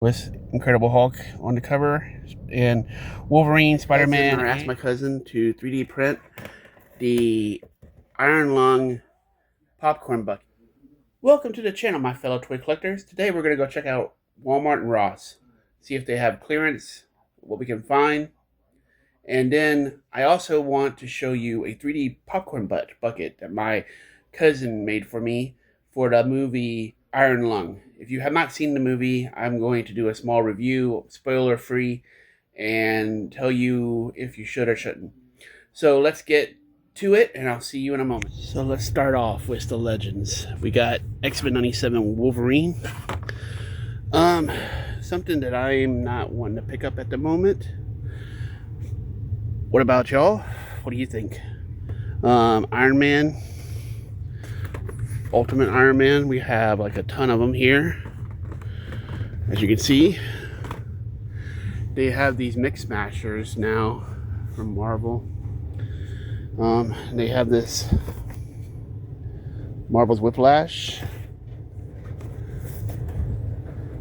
with Incredible Hulk on the cover, and Wolverine, Spider-Man. I asked my cousin to 3D print the Iron Lung popcorn bucket. Welcome to the channel, my fellow toy collectors. Today we're going to go check out Walmart and Ross, see if they have clearance, what we can find. And then I also want to show you a 3D popcorn bucket that my cousin made for me for the movie Iron Lung. If you have not seen the movie, I'm going to do a small review, spoiler free, and tell you if you should or shouldn't. So let's get to it, and I'll see you in a moment. So let's start off with the legends. We got X-Men 97 Wolverine. Something that I'm not wanting to pick up at the moment. What about y'all? What do you think? Iron Man, Ultimate Iron Man. We have like a ton of them here. As you can see, they have these Mix Smashers now from Marvel. They have this Marvel's Whiplash.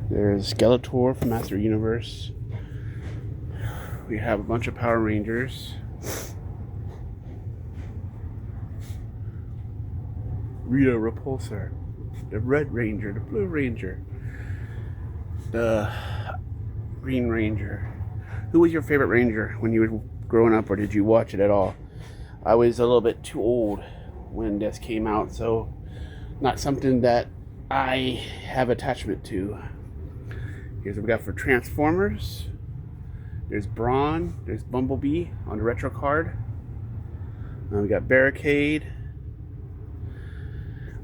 There's Skeletor from Master Universe. We have a bunch of Power Rangers. Rita Repulsor. The Red Ranger. The Blue Ranger. The Green Ranger. Who was your favorite Ranger when you were growing up, or did you watch it at all? I was a little bit too old when this came out, so not something that I have attachment to. Here's what we got for Transformers. There's Brawn, there's Bumblebee on the retro card. We got Barricade.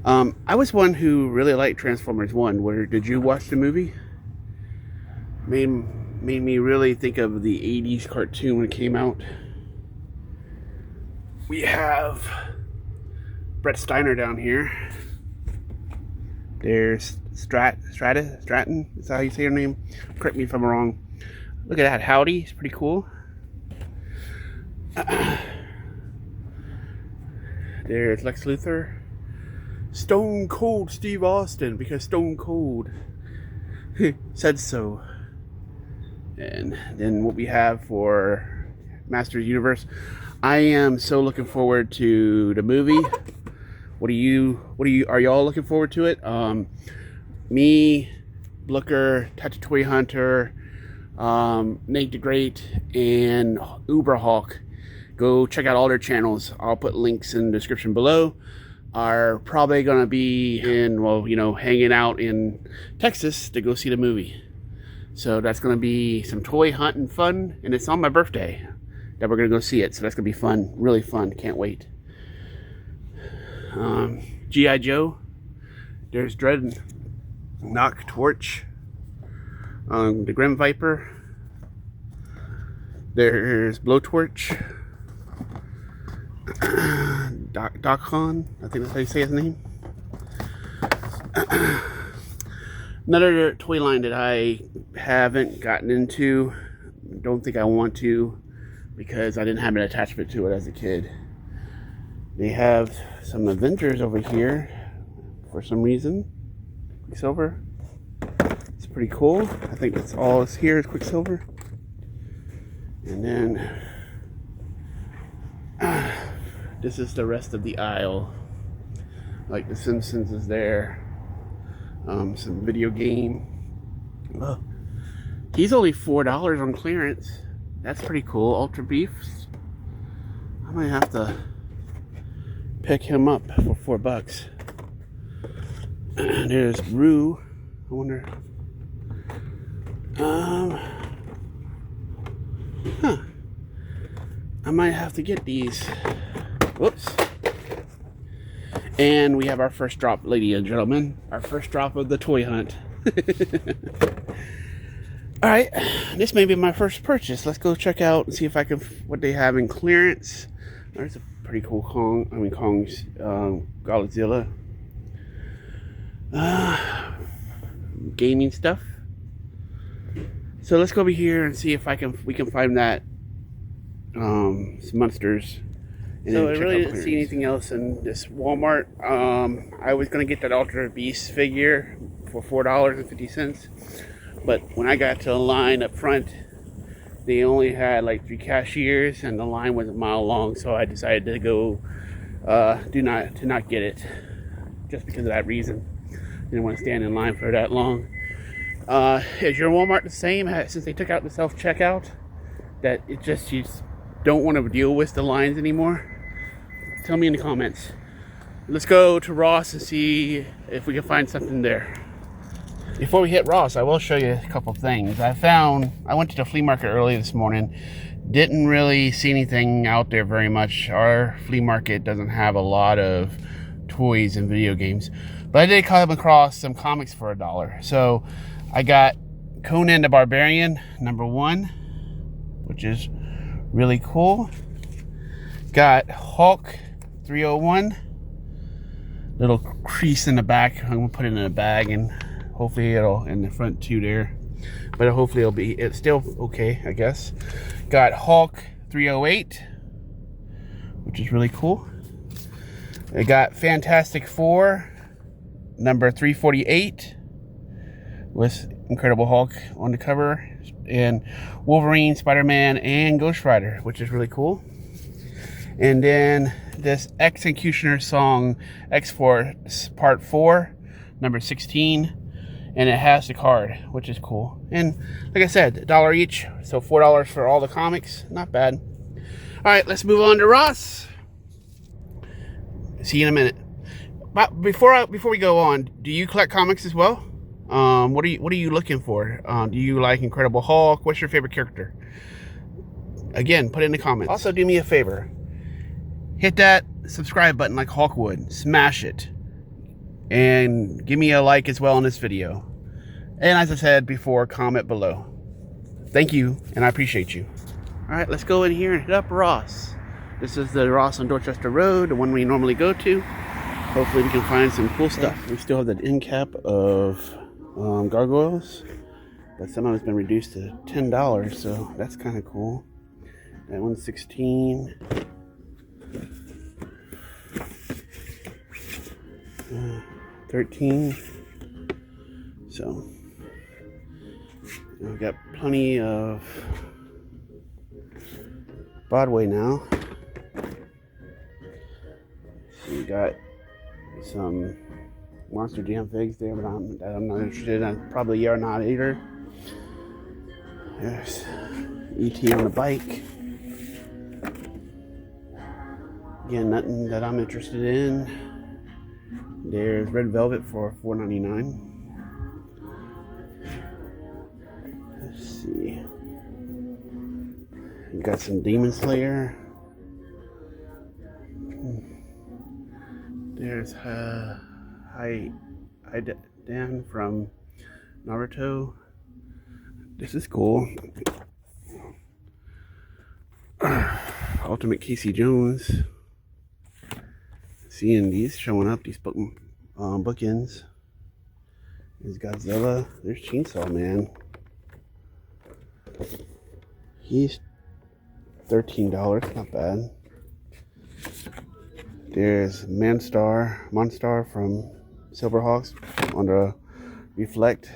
I was one who really liked Transformers 1. Did you watch the movie? Made me really think of the 80s cartoon when it came out. We have Brett Steiner down here. There's Stratton, is that how you say her name? Correct me if I'm wrong. Look at that, Howdy, it's pretty cool. There's Lex Luthor. Stone Cold Steve Austin, because Stone Cold said so. And then what we have for Masters Universe, I am so looking forward to the movie. Are y'all looking forward to it? Me, Blooker, Toy Hunter, Nate the Great, and Uber Hawk. Go check out all their channels. I'll put links in the description below. Are probably gonna be hanging out in Texas to go see the movie. So that's gonna be some toy hunting fun, and it's on my birthday that we're gonna go see it. So that's gonna be fun, really fun. Can't wait. G.I. Joe. There's Dread, Knock Torch. The Grim Viper. There's Blowtorch. Doc Han, I think that's how you say his name. Another toy line that I haven't gotten into, don't think I want to, because I didn't have an attachment to it as a kid. They have some Avengers over here for some reason. Quicksilver. It's pretty cool. I think that's all is here is Quicksilver. And then this is the rest of the aisle. Like The Simpsons is there. Some video game. Oh, he's only $4 on clearance. That's pretty cool. Ultra Beefs. I might have to pick him up for $4. There's Rue. I wonder. I might have to get these. Whoops. And we have our first drop, ladies and gentlemen. Our first drop of the toy hunt. Alright, this may be my first purchase. Let's go check out and see if I can, what they have in clearance. There's a pretty cool Kong's Godzilla. Gaming stuff. So let's go over here and see if we can find that some monsters. And so I really didn't see anything else in this Walmart. I was gonna get that Ultra Beast figure for $4.50, But when I got to the line up front, they only had like 3 cashiers, and the line was a mile long. So I decided to go to not get it, just because of that reason. Didn't want to stand in line for that long. Is your Walmart the same since they took out the self-checkout? That you just don't want to deal with the lines anymore? Tell me in the comments. Let's go to Ross and see if we can find something there. Before we hit Ross, I will show you a couple things. I went to the flea market early this morning. Didn't really see anything out there very much. Our flea market doesn't have a lot of toys and video games. But I did come across some comics for $1. So I got Conan the Barbarian #1, which is really cool. Got Hulk 301. Little crease in the back. I'm gonna put it in a bag, and hopefully it'll in the front too there. But hopefully it's still okay, I guess. Got Hulk 308, which is really cool. I got Fantastic Four number 348 with Incredible Hulk on the cover, and Wolverine, Spider-Man, and Ghost Rider, which is really cool. And then this Executioner Song X-Force Part 4 number 16, and it has the card, which is cool. And like I said, $1 each, so $4 for all the comics. Not bad. All right, let's move on to Ross. See you in a minute. But before we go on, do you collect comics as well? What are you looking for? Do you like Incredible Hulk? What's your favorite character? Again, put it in the comments. Also, do me a favor. Hit that subscribe button like Hulk would. Smash it. And give me a like as well on this video. And as I said before, comment below. Thank you, and I appreciate you. All right, let's go in here and hit up Ross. This is the Ross on Dorchester Road, the one we normally go to. Hopefully we can find some cool stuff. We still have that end cap of gargoyles, but some of it's been reduced to $10, so that's kind of cool. That one's 16. 13. So we've got plenty of Broadway now. So we got some Monster Jam figs there, but I'm not interested in. Probably are not either. There's E.T. on the bike. Again, nothing that I'm interested in. There's Red Velvet for $4.99. Let's see. We got some Demon Slayer. There's Dan from Naruto. This is cool. Ultimate Casey Jones. Seeing these showing up, these bookends. There's Godzilla. There's Chainsaw Man. He's $13, not bad. There's Monstar from Silverhawks on the Reflect.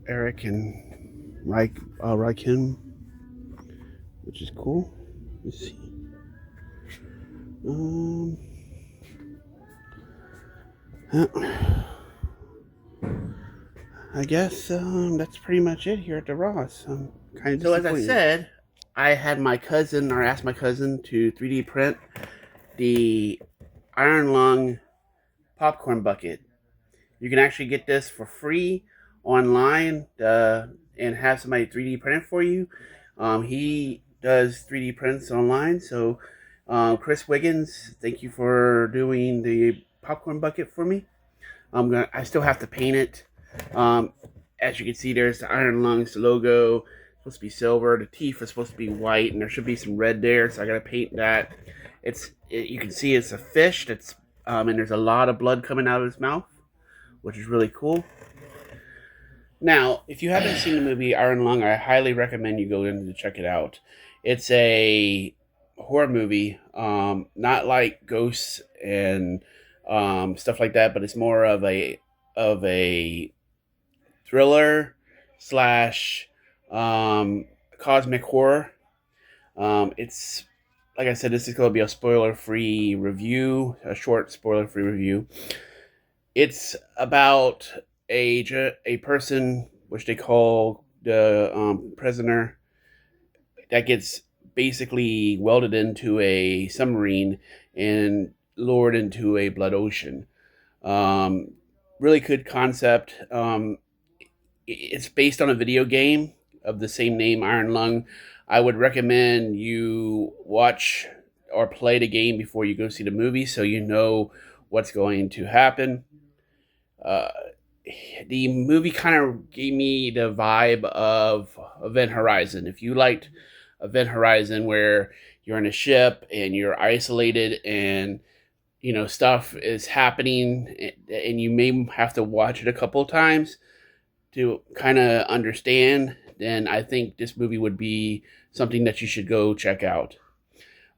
Eric and Raikin, which is cool. Let's see. I guess that's pretty much it here at the Ross. So as I said, I had my cousin, or asked my cousin to 3D print the Iron Lung popcorn bucket. You can actually get this for free online and have somebody 3D print it for you. He does 3D prints online. So Kris Wiggins, thank you for doing the popcorn bucket for me. I still have to paint it. As you can see, there's the Iron Lungs logo. It's supposed to be silver. The teeth is supposed to be white, and there should be some red there, so I gotta paint that. You can see it's a fish that's and there's a lot of blood coming out of his mouth, which is really cool. Now, if you haven't seen the movie Iron Lung, I highly recommend you go in to check it out. It's a horror movie, not like ghosts and stuff like that. But it's more of a thriller slash cosmic horror. It's like I said, this is going to be a spoiler-free review, a short spoiler-free review. It's about a person, which they call the prisoner, that gets basically welded into a submarine and lured into a blood ocean. Um, really good concept. It's based on a video game of the same name, Iron Lung. I would recommend you watch or play the game before you go see the movie, so you know what's going to happen. Uh, the movie kind of gave me the vibe of Event Horizon. If you liked Event Horizon, where you're in a ship and you're isolated and stuff is happening, and you may have to watch it a couple of times to kind of understand, then I think this movie would be something that you should go check out.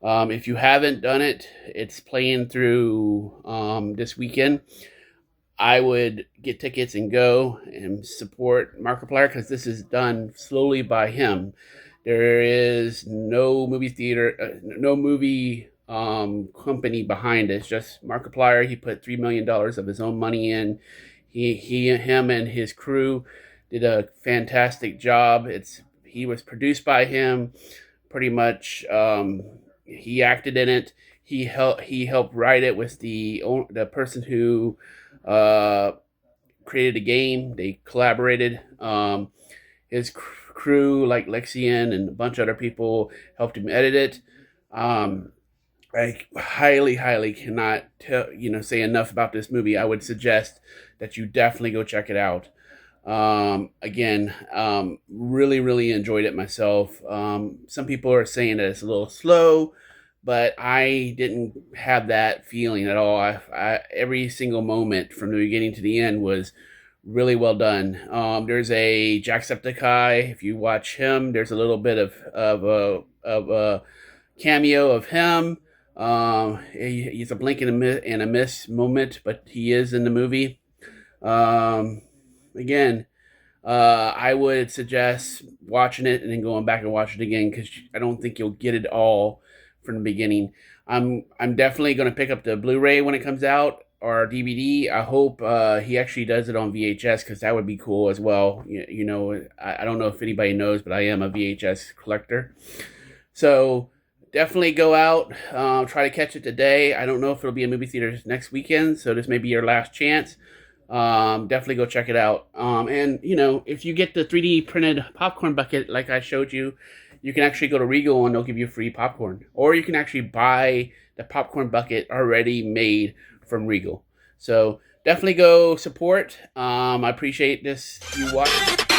If you haven't done it, it's playing through this weekend. I would get tickets and go and support Markiplier, because this is done slowly by him. There is no movie theater, no movie company behind it. It's just Markiplier. He put $3 million of his own money in. Him and his crew did a fantastic job. He was produced by him, pretty much. He acted in it. He helped write it with the person who created the game. They collaborated. His crew, like Lexian and a bunch of other people, helped him edit it. I highly cannot say enough about this movie. I would suggest that you definitely go check it out. Again, really enjoyed it myself. Some people are saying that it's a little slow, but I didn't have that feeling at all. Every single moment from the beginning to the end was really well done. There's a Jacksepticeye. If you watch him, there's a little bit of a cameo of him. He's a blink and a miss moment, but he is in the movie. Again, I would suggest watching it and then going back and watching it again, because I don't think you'll get it all from the beginning. I'm definitely going to pick up the Blu-ray when it comes out, or DVD. I hope he actually does it on VHS, because that would be cool as well. I don't know if anybody knows, but I am a VHS collector. So definitely go out, try to catch it today. I don't know if it'll be in movie theaters next weekend, so this may be your last chance. Definitely go check it out. And if you get the 3D printed popcorn bucket like I showed you, you can actually go to Regal and they'll give you free popcorn. Or you can actually buy the popcorn bucket already made from Regal. So definitely go support. I appreciate this. You watch.